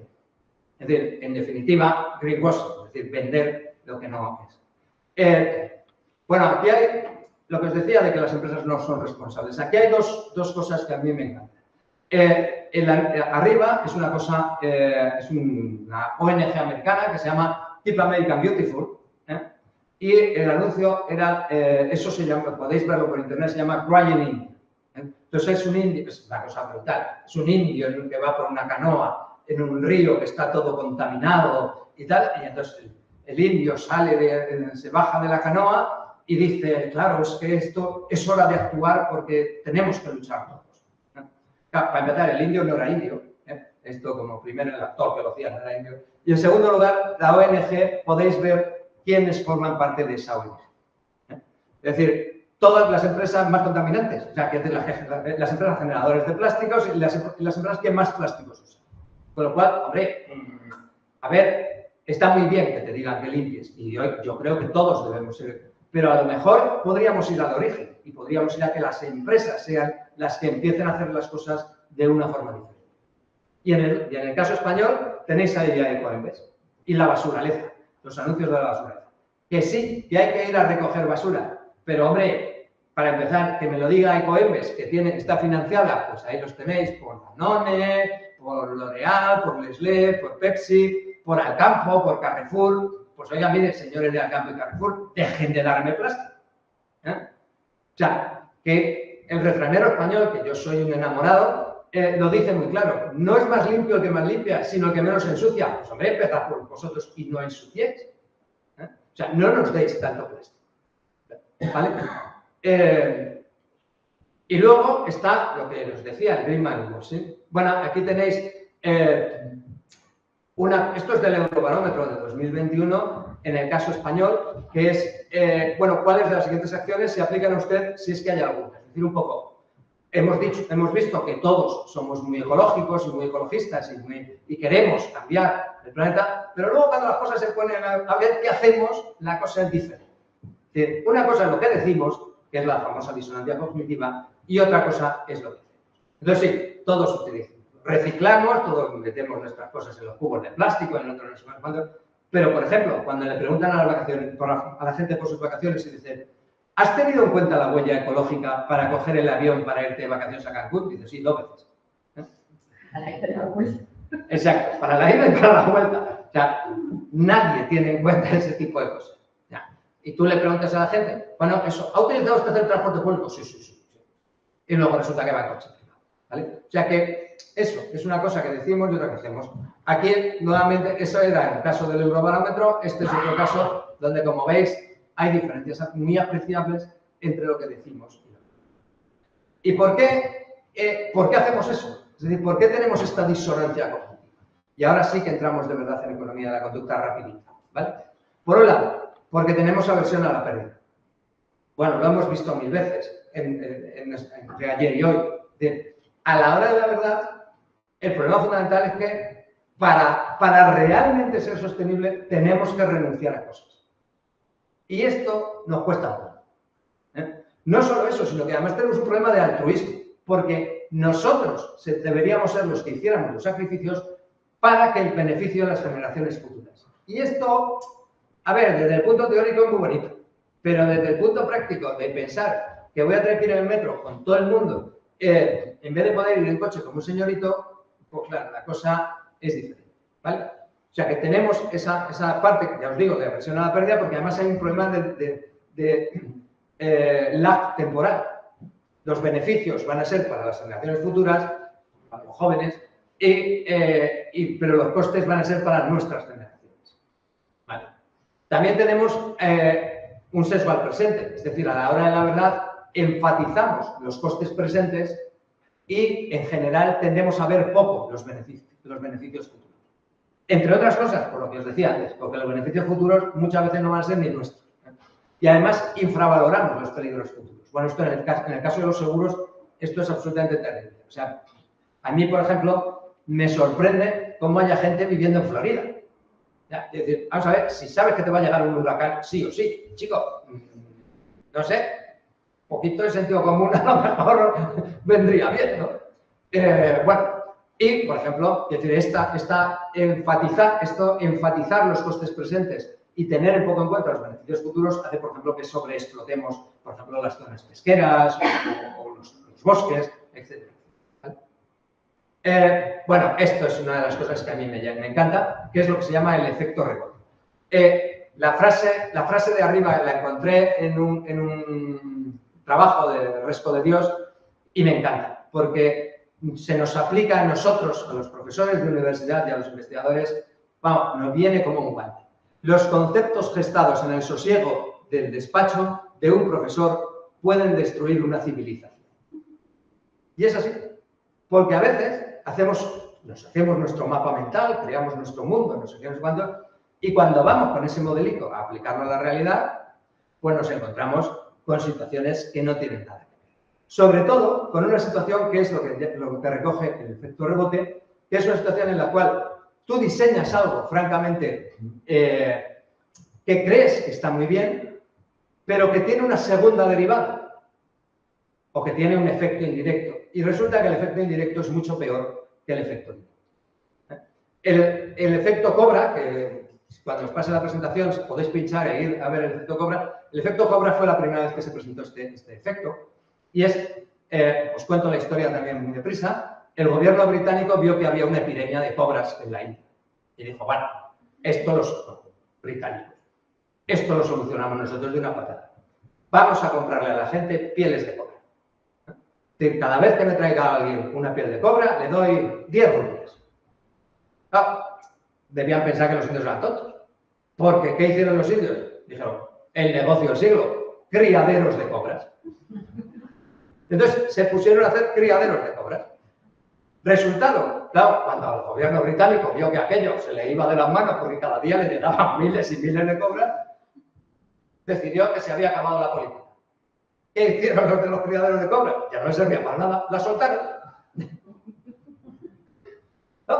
[SPEAKER 1] Es decir, en definitiva, greenwashing, es decir, vender lo que no es. Bueno, aquí hay lo que os decía de que las empresas no son responsables. Aquí hay dos cosas que a mí me encantan. Arriba es una cosa, es una ONG americana que se llama Keep American Beautiful, y el anuncio era, eso se llama, podéis verlo por internet, se llama Crying India. Entonces es un indio, es una cosa brutal, es un indio que va por una canoa en un río que está todo contaminado y tal, y entonces el indio se baja de la canoa y dice, claro, es que esto es hora de actuar porque tenemos que luchar todos. Para empezar, el indio no era indio, esto como primero el actor que lo hacía no era indio, y en segundo lugar, la ONG, podéis ver quiénes forman parte de esa ONG. Es decir, todas las empresas más contaminantes, o sea, que las empresas generadoras de plásticos y las empresas que más plásticos usan. Con lo cual, hombre, a ver, está muy bien que te digan que limpies, y yo creo que todos debemos ser, pero a lo mejor podríamos ir al origen y podríamos ir a que las empresas sean las que empiecen a hacer las cosas de una forma diferente. Y en el caso español tenéis ahí a Ecoembes y la basuraleza, los anuncios de la basuraleza. Que sí, que hay que ir a recoger basura, pero hombre, para empezar, que me lo diga Ecoembes, que está financiada, pues ahí los tenéis por Danone, por L'Oréal, por Nestlé, por Pepsi, por Alcampo, por Carrefour. Pues oigan, miren, señores de Alcampo y Carrefour, dejen de darme plástico. O sea, que el refranero español, que yo soy un enamorado, lo dice muy claro. No es más limpio el que más limpia, sino el que menos ensucia. Pues hombre, empezad por vosotros y no ensuciéis. O sea, no nos deis tanto plástico. ¿Vale? Y luego está lo que os decía, el green mindwashing. Bueno, aquí tenéis esto es del Eurobarómetro de 2021, en el caso español, que es, bueno, cuáles de las siguientes acciones se aplican a usted si es que hay alguna. Es decir, un poco, hemos visto que todos somos muy ecológicos y muy ecologistas y queremos cambiar el planeta, pero luego cuando las cosas se ponen a ver qué hacemos, la cosa es diferente. Una cosa es lo que decimos, que es la famosa disonancia cognitiva, y otra cosa es lo que hacemos. Entonces, sí, todos utilizamos. Reciclamos, todos metemos nuestras cosas en los cubos de plástico, en otros no sé cuántos. Pero, por ejemplo, cuando le preguntan a la gente por sus vacaciones y dicen, ¿has tenido en cuenta la huella ecológica para coger el avión para irte de vacaciones a Cancún? Dice, sí, 2 veces.
[SPEAKER 2] Para la ida y la vuelta.
[SPEAKER 1] Exacto, para la ida y para la vuelta. O sea, Nadie tiene en cuenta ese tipo de cosas. ¿Ya? Y tú le preguntas a la gente, bueno, eso, ¿ha utilizado usted el transporte público? Sí, sí, sí. Y luego resulta que va en coche. ¿Vale? O sea que eso es una cosa que decimos y otra que hacemos. Aquí, nuevamente, eso era el caso del Eurobarómetro. Este es otro caso donde, como veis, hay diferencias muy apreciables entre lo que decimos. ¿Y por qué hacemos eso? Es decir, ¿por qué tenemos esta disonancia cognitiva? Y ahora sí que entramos de verdad en economía de la conducta rapidita, ¿vale? Por un lado, porque tenemos aversión a la pérdida. Bueno, lo hemos visto 1000 veces entre ayer y hoy. A la hora de la verdad, el problema fundamental es que para realmente ser sostenible tenemos que renunciar a cosas. Y esto nos cuesta mucho. No solo eso, sino que además tenemos un problema de altruismo, porque nosotros deberíamos ser los que hiciéramos los sacrificios para que el beneficio de las generaciones futuras. Y esto, a ver, desde el punto teórico es muy bonito, pero desde el punto práctico de pensar que voy a tener que ir en el metro con todo el mundo, en vez de poder ir en coche como un señorito, pues claro, la cosa es diferente, ¿vale? O sea que tenemos esa parte, que ya os digo, de aversión a la pérdida, porque además hay un problema de lag temporal. Los beneficios van a ser para las generaciones futuras, para los jóvenes, pero los costes van a ser para nuestras generaciones. ¿Vale? También tenemos un sesgo al presente, es decir, a la hora de la verdad enfatizamos los costes presentes y, en general, tendemos a ver poco los beneficios futuros. Entre otras cosas, por lo que os decía antes, porque los beneficios futuros muchas veces no van a ser ni nuestros. Y además infravaloramos los peligros futuros. Bueno, esto en el caso de los seguros, esto es absolutamente terrible. O sea, a mí, por ejemplo, me sorprende cómo haya gente viviendo en Florida. ¿Ya? Es decir, vamos a ver, si sabes que te va a llegar un huracán, sí o sí, chico, no sé, poquito de sentido común a lo mejor vendría bien, ¿no? Bueno, y, por ejemplo, es decir, enfatizar los costes presentes y tener un poco en cuenta los beneficios futuros hace, por ejemplo, que sobreexplotemos, por ejemplo, las zonas pesqueras o los bosques, etc. Bueno, esto es una de las cosas que a mí me encanta, que es lo que se llama el efecto rebote. La frase de arriba la encontré en un trabajo de Resco de Dios y me encanta, porque se nos aplica a nosotros, a los profesores de universidad y a los investigadores, vamos, nos viene como un guante. Los conceptos gestados en el sosiego del despacho de un profesor pueden destruir una civilización. Y es así, porque a veces nos hacemos nuestro mapa mental, creamos nuestro mundo, no sé qué, no sé cuánto, y cuando vamos con ese modelito a aplicarlo a la realidad, pues nos encontramos con situaciones que no tienen nada que ver. Sobre todo con una situación que es lo que recoge el efecto rebote, que es una situación en la cual tú diseñas algo, francamente, que crees que está muy bien, pero que tiene una segunda derivada o que tiene un efecto indirecto. Y resulta que el efecto indirecto es mucho peor que el efecto directo. El efecto cobra, que cuando os pase la presentación podéis pinchar e ir a ver el efecto cobra. El efecto cobra fue la primera vez que se presentó este efecto. Y os cuento la historia también muy deprisa. El gobierno británico vio que había una epidemia de cobras en la India. Y dijo, bueno, los británicos, esto lo solucionamos nosotros de una patada. Vamos a comprarle a la gente pieles de cobra. Cada vez que me traiga alguien una piel de cobra, le doy 10 rublos. No, debían pensar que los indios eran tontos. Porque, ¿qué hicieron los indios? Dijeron, el negocio del siglo, criaderos de cobras. Entonces, se pusieron a hacer criaderos de cobras. Resultado, claro, cuando el gobierno británico vio que aquello se le iba de las manos porque cada día le llegaban miles y miles de cobras, decidió que se había acabado la política. ¿Qué hicieron los de los criaderos de cobra? Ya no les servía para nada, la soltaron. ¿No?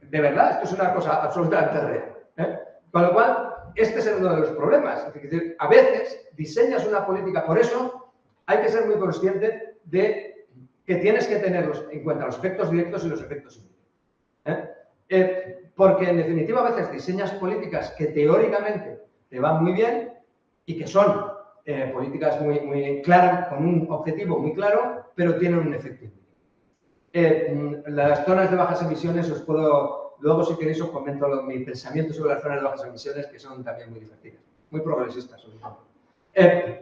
[SPEAKER 1] De verdad, esto es una cosa absolutamente real. Con lo cual, este es uno de los problemas. Es decir, a veces diseñas una política, por eso hay que ser muy consciente de que tienes que tener en cuenta los efectos directos y los efectos indirectos. Porque, en definitiva, a veces diseñas políticas que teóricamente te van muy bien y que son políticas muy claras, con un objetivo muy claro, pero tienen un efecto indirecto. Las zonas de bajas emisiones os puedo luego si queréis os comento mi pensamiento sobre las zonas de bajas emisiones, que son también muy divertidas, muy progresistas sobre todo.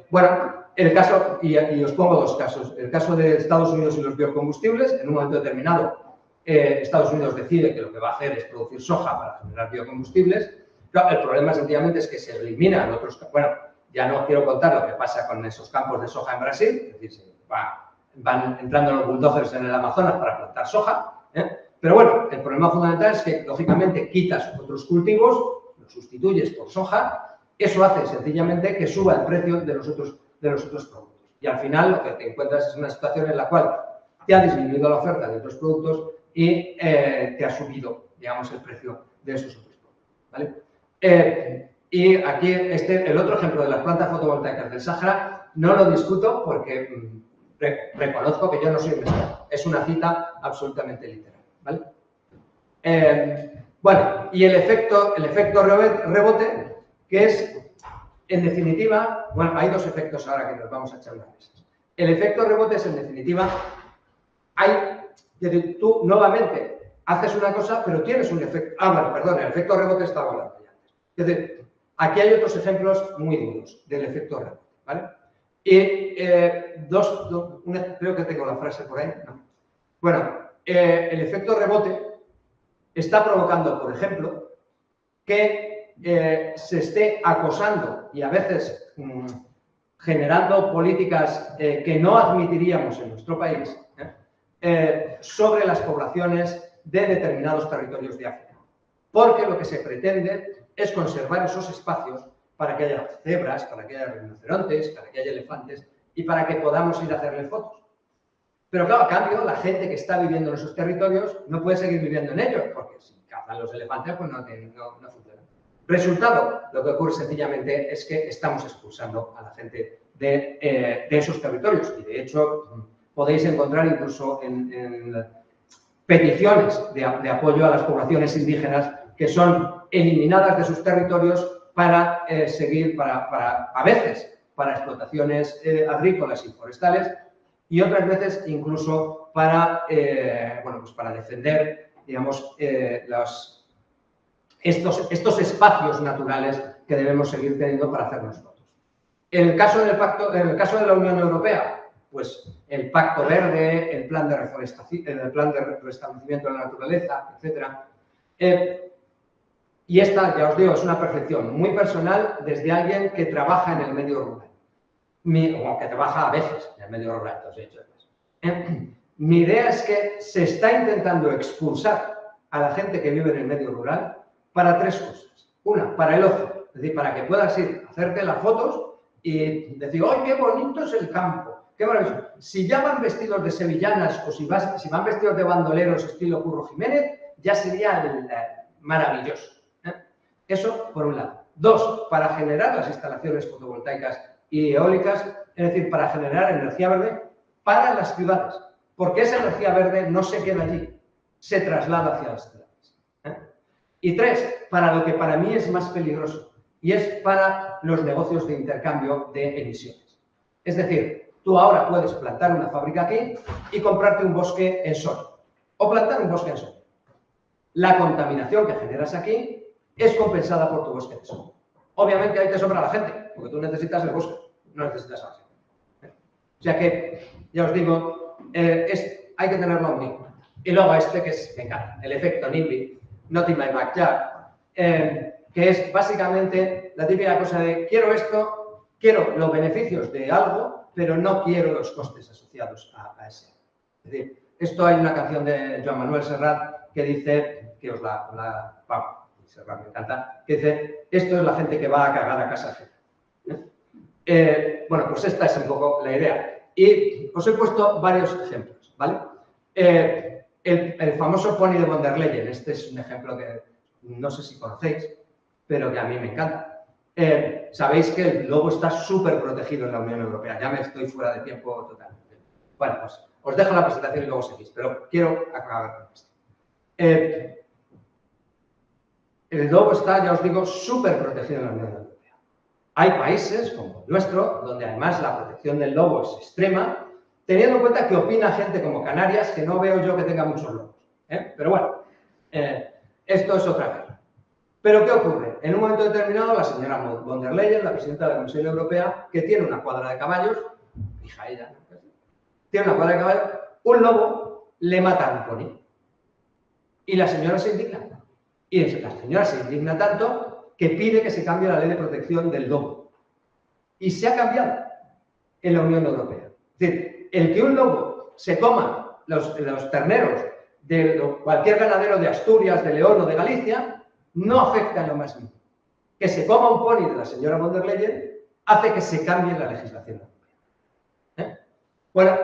[SPEAKER 1] Bueno, el caso, y os pongo dos casos. El caso de Estados Unidos y los biocombustibles. En un momento determinado, Estados Unidos decide que lo que va a hacer es producir soja para generar biocombustibles. Claro, el problema sencillamente es que se eliminan otros... Bueno, ya no quiero contar lo que pasa con esos campos de soja en Brasil, es decir, van entrando los bulldozers en el Amazonas para plantar soja, pero bueno, el problema fundamental es que, lógicamente, quitas otros cultivos, los sustituyes por soja. Eso hace sencillamente que suba el precio de los otros productos. Y al final lo que te encuentras es una situación en la cual te ha disminuido la oferta de otros productos y te ha subido, digamos, el precio de esos otros productos, ¿vale? Y aquí el otro ejemplo de las plantas fotovoltaicas del Sáhara no lo discuto porque reconozco que yo no soy investigador. Es una cita absolutamente literal, ¿vale? Bueno, y el efecto rebote, que es, en definitiva, bueno, hay dos efectos ahora que nos vamos a echar unas risas. El efecto rebote es, en definitiva, tú nuevamente haces una cosa, pero tienes un efecto... bueno, perdón, el efecto rebote estaba hablando ya antes. Es decir, aquí hay otros ejemplos muy duros del efecto rebote, ¿vale? Y creo que tengo la frase por ahí, ¿no? Bueno, el efecto rebote está provocando, por ejemplo, que se esté acosando y a veces generando políticas que no admitiríamos en nuestro país sobre las poblaciones de determinados territorios de África. Porque lo que se pretende es conservar esos espacios para que haya cebras, para que haya rinocerontes, para que haya elefantes y para que podamos ir a hacerle fotos. Pero claro, a cambio, la gente que está viviendo en esos territorios no puede seguir viviendo en ellos, porque si cazan los elefantes, pues no funciona. Resultado, lo que ocurre sencillamente es que estamos expulsando a la gente de esos territorios. Y de hecho, podéis encontrar incluso en peticiones de apoyo a las poblaciones indígenas que son eliminadas de sus territorios para seguir, a veces, para explotaciones agrícolas y forestales, y otras veces incluso para, para defender, digamos, estos espacios naturales que debemos seguir teniendo para hacernos fotos. En el caso de la Unión Europea, pues el Pacto Verde, el plan de reforestación, el plan de restablecimiento de la naturaleza, etcétera. Y esta, ya os digo, es una percepción muy personal desde alguien que trabaja en el medio rural. O que trabaja a veces en el medio rural, entonces, mi idea es que se está intentando expulsar a la gente que vive en el medio rural para tres cosas. Una, para el ocio, es decir, para que puedas ir a hacerte las fotos y decir, ¡ay, qué bonito es el campo! ¡Qué maravilloso! Si ya van vestidos de sevillanas o si van vestidos de bandoleros estilo Curro Jiménez, ya sería maravilloso. Eso por un lado. Dos, para generar las instalaciones fotovoltaicas y eólicas, es decir, para generar energía verde para las ciudades. Porque esa energía verde no se queda allí, se traslada hacia las ciudades. Y tres, para lo que para mí es más peligroso, y es para los negocios de intercambio de emisiones. Es decir, tú ahora puedes plantar una fábrica aquí y comprarte un bosque en Soria, o plantar un bosque en Soria. La contaminación que generas aquí es compensada por tu bosque de Soria. Obviamente ahí te sobra la gente, porque tú necesitas el bosque, no necesitas a la gente. O sea que, ya os digo, hay que tenerlo muy en cuenta. Y luego que me encanta, el efecto NIMBY, Not in my backyard, que es básicamente la típica cosa de quiero esto, quiero los beneficios de algo, pero no quiero los costes asociados a ese. Es decir, hay una canción de Joan Manuel Serrat que dice, que os Serrat me encanta, que dice, esto es la gente que va a cagar a casa ajena. Bueno, pues esta es un poco la idea. Y os he puesto varios ejemplos, ¿vale? El famoso pony de von der Leyen, este es un ejemplo que no sé si conocéis, pero que a mí me encanta. Sabéis que el lobo está súper protegido en la Unión Europea, ya me estoy fuera de tiempo totalmente. Bueno, pues os dejo la presentación y luego seguís, pero quiero acabar con esto. El lobo está, ya os digo, súper protegido en la Unión Europea. Hay países, como el nuestro, donde además la protección del lobo es extrema, teniendo en cuenta que opina gente como Canarias, que no veo yo que tenga muchos lobos. Pero bueno, esto es otra guerra. Pero ¿qué ocurre? En un momento determinado, la señora von der Leyen, la presidenta de la Comisión Europea, que tiene una cuadra de caballos, hija ella, ¿no? Tiene una cuadra de caballos, un lobo le mata a un pony. Y la señora se indigna. Y la señora se indigna tanto que pide que se cambie la ley de protección del lobo. Y se ha cambiado en la Unión Europea. Es decir, el que un lobo se coma los terneros de cualquier ganadero de Asturias, de León o de Galicia, no afecta en lo más mínimo. Que se coma un pony de la señora von der Leyen hace que se cambie la legislación europea. Bueno,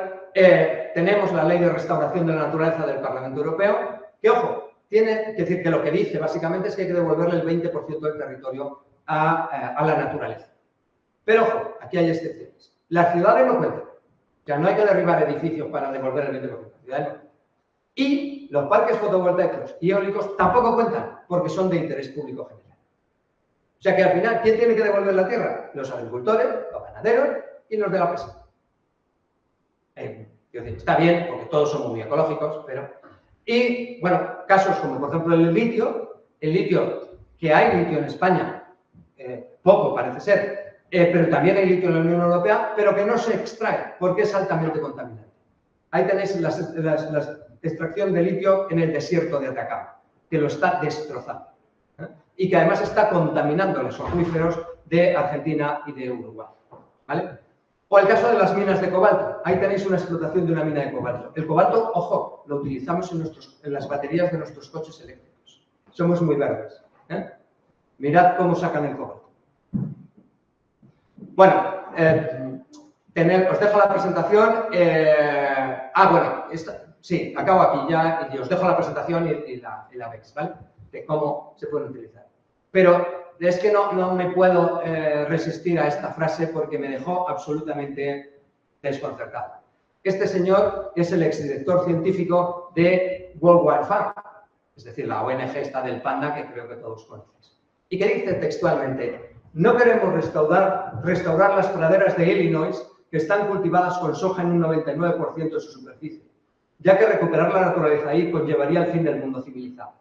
[SPEAKER 1] tenemos la ley de restauración de la naturaleza del Parlamento Europeo, que, ojo, tiene que decir que lo que dice básicamente es que hay que devolverle el 20% del territorio a la naturaleza. Pero, ojo, aquí hay excepciones. Las ciudades no cuentan. O sea, no hay que derribar edificios para devolver el 20%. Las ciudades no. Y los parques fotovoltaicos y eólicos tampoco cuentan porque son de interés público general. O sea que al final, ¿quién tiene que devolver la tierra? Los agricultores, los ganaderos y los de la pesca. Está bien porque todos somos muy ecológicos, pero... Y, bueno, casos como, por ejemplo, el litio, que hay litio en España, poco parece ser, pero también hay litio en la Unión Europea, pero que no se extrae porque es altamente contaminante. Ahí tenéis la extracción de litio en el desierto de Atacama, que lo está destrozando. Y que además está contaminando los acuíferos de Argentina y de Uruguay. ¿Vale? O el caso de las minas de cobalto. Ahí tenéis una explotación de una mina de cobalto. El cobalto, ojo, lo utilizamos en las baterías de nuestros coches eléctricos. Somos muy verdes. Mirad cómo sacan el cobalto. Bueno, os dejo la presentación. Sí, acabo aquí ya y os dejo la presentación y la veis, ¿vale? De cómo se pueden utilizar. Pero es que no me puedo resistir a esta frase porque me dejó absolutamente desconcertado. Este señor es el exdirector científico de World Wide Fund, es decir, la ONG esta del panda que creo que todos conocéis. Y que dice textualmente: no queremos restaurar las praderas de Illinois que están cultivadas con soja en un 99% de su superficie, ya que recuperar la naturaleza ahí conllevaría el fin del mundo civilizado.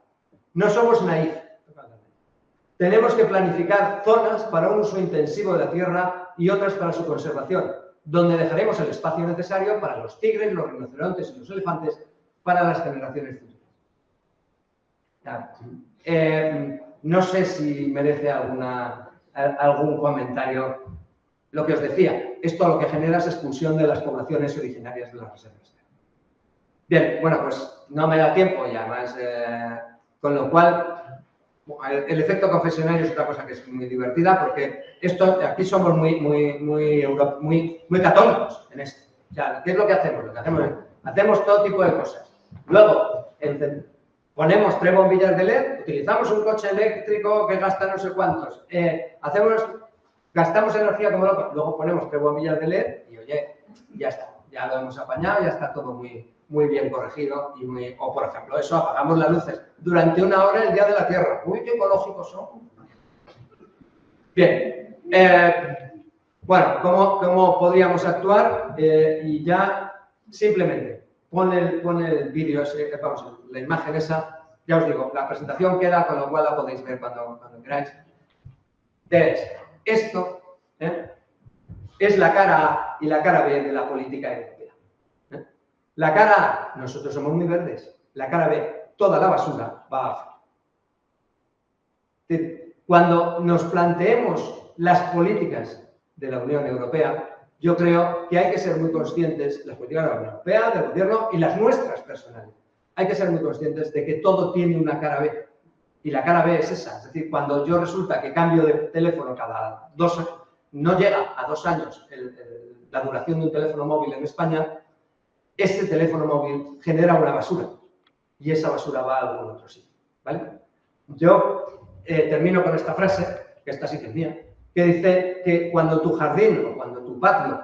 [SPEAKER 1] No somos naif. Tenemos que planificar zonas para un uso intensivo de la tierra y otras para su conservación, donde dejaremos el espacio necesario para los tigres, los rinocerontes y los elefantes para las generaciones futuras. No sé si merece algún comentario. Lo que os decía, esto lo que genera es expulsión de las poblaciones originarias de las reservas. Bien, bueno, pues no me da tiempo y además, con lo cual, el efecto confesionario es otra cosa que es muy divertida porque aquí somos muy católicos en esto. O sea, ¿qué es lo que hacemos? Lo que hacemos todo tipo de cosas. Luego, ponemos 3 bombillas de LED, utilizamos un coche eléctrico que gasta no sé cuántos, gastamos energía como locos, luego ponemos 3 bombillas de LED y oye, ya está, ya lo hemos apañado, ya está todo muy bien corregido o por ejemplo eso, apagamos las luces durante 1 hora el día de la Tierra. Uy, qué ecológicos son. Bien, bueno, ¿cómo podríamos actuar? Y ya simplemente pon el vídeo, vamos, la imagen esa, ya os digo, la presentación queda, con lo cual la podéis ver cuando queráis. Esto es la cara A y la cara B de la política europea. La cara A, nosotros somos muy verdes. La cara B, toda la basura va a África. Cuando nos planteemos las políticas de la Unión Europea, yo creo que hay que ser muy conscientes, las políticas de la Unión Europea, del gobierno y las nuestras personales, hay que ser muy conscientes de que todo tiene una cara B. Y la cara B es esa. Es decir, cuando yo resulta que cambio de teléfono cada 2 años, no llega a 2 años la duración de un teléfono móvil en España, este teléfono móvil genera una basura. Y esa basura va a algún otro sitio. ¿Vale? Yo termino con esta frase, que esta sí que es mía, que dice que cuando tu jardín o cuando tu patio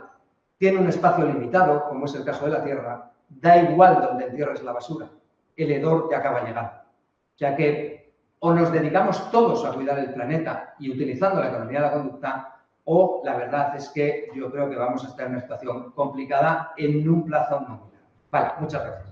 [SPEAKER 1] tiene un espacio limitado, como es el caso de la Tierra, da igual donde entierres la basura, el hedor te acaba llegando. O sea que o nos dedicamos todos a cuidar el planeta y utilizando la economía de la conducta, o la verdad es que yo creo que vamos a estar en una situación complicada en un plazo no muy largo. Vale, muchas gracias.